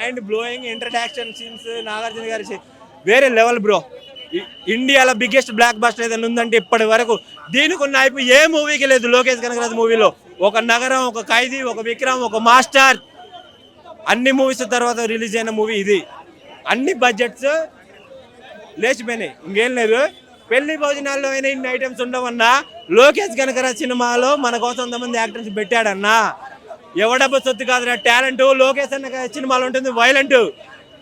Mind blowing introduction scenes Nagarjuna గారి వేరే level bro. ఇండియాలో బిగ్గెస్ట్ బ్లాక్ బస్టర్ ఏదైనా ఉందంటే ఇప్పటి వరకు దీనికి ఉన్న అయిపోయి ఏ మూవీకి లేదు. లోకేష్ కనగరాజు మూవీలో ఒక నగరం, ఒక ఖైదీ, ఒక విక్రమ్, ఒక మాస్టర్, అన్ని మూవీస్ తర్వాత రిలీజ్ అయిన మూవీ ఇది. అన్ని బడ్జెట్స్ లేచిపోయినాయి, ఇంకేం లేదు. పెళ్లి భోజనాల్లో అయినా ఇన్ని ఐటమ్స్ ఉండవన్నా లోకేష్ కనగరాజు సినిమాలో మన కోసం 100 మంది యాక్టర్స్ పెట్టాడన్నా. ఎవడబ్బ సొత్తు కాదురా టాలెంట్. లోకేష్ అన్న సినిమాలో ఉంటుంది వైలెంట్.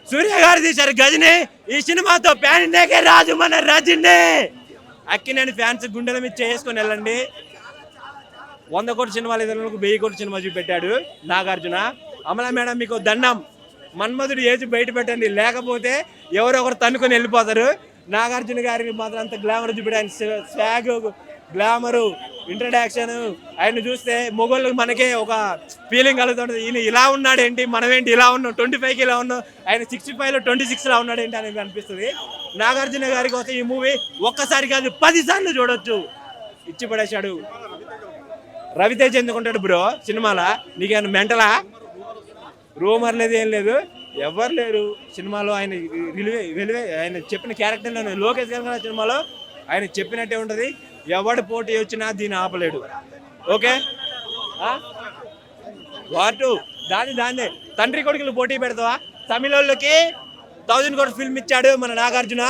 సూర్య గారు తీశారు గజని. ఈ సినిమాతో ప్యాన్ ఇండియాకే రాజు మన రజని. అక్కినేని ఫ్యాన్స్ గుండెల మీద చేసుకొని వెళ్ళండి. 100 కోట్ల సినిమాలు ఏదైనా 1000 కోట్ల సినిమా చూపెట్టాడు నాగార్జున. అమలా మేడం మీకు దండం. మన్మధుడు ఏజ్ బయట పెట్టండి, లేకపోతే ఎవరో ఒకరు తన్నుకొని వెళ్ళిపోతారు. నాగార్జున గారికి మాత్రం అంత గ్లామర్ చూపెట్టాడు. ఆయన స్వాగ్, గ్లామరు, ఇంట్రడక్షన్ ఆయన చూస్తే మొగోళ్ళకి మనకే ఒక ఫీలింగ్ కలుగుతుంటుంది. ఈయన ఇలా ఉన్నాడు ఏంటి, మనం ఏంటి ఇలా ఉన్నాం, 25కి ఇలా ఉన్నాం, ఆయన 65లో 26లా ఉన్నాడు ఏంటి అనేది అనిపిస్తుంది. నాగార్జున గారి కోసం ఈ మూవీ ఒక్కసారి కాదు 10 సార్లు చూడొచ్చు. ఇచ్చి పడేశాడు. రవితేజ్ ఎందుకుంటాడు బ్రో సినిమాలో? నీకేమైనా మెంటలా? రూమర్ లేదు, ఏం లేదు, ఎవరు లేరు సినిమాలో. ఆయన ఆయన చెప్పిన క్యారెక్టర్లో లోకేష్ గారి సినిమాలో ఆయన చెప్పినట్టే ఉంటుంది. ఎవడు పోటీ వచ్చినా దీన్ని ఆపలేడు. ఓకే వాటు దాన్ని తండ్రి కొడుకులు పోటీ పెడతావా? తమిళోళ్ళకి 1000 కోట్ల ఫిల్మ్ ఇచ్చాడు మన నాగార్జున.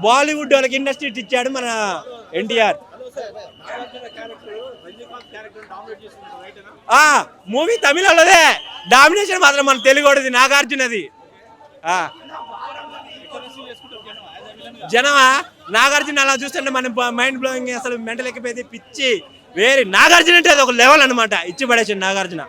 బాలీవుడ్ వాళ్ళకి ఇండస్ట్రీ ఇచ్చాడు మన ఎన్టీఆర్. మూవీ తమిళలోదే డామినేషన్, మాత్రం మన తెలుగుది నాగార్జునది. జనమా నాగార్జున అలా చూస్తుంటే మన మైండ్ బ్లోయింగ్, అసలు మెంటల్ ఎక్కిపోయింది, పిచ్చి వేరే. నాగార్జున అంటే అది ఒక లెవెల్ అనమాట. ఇచ్చి పడేసాడు నాగార్జున.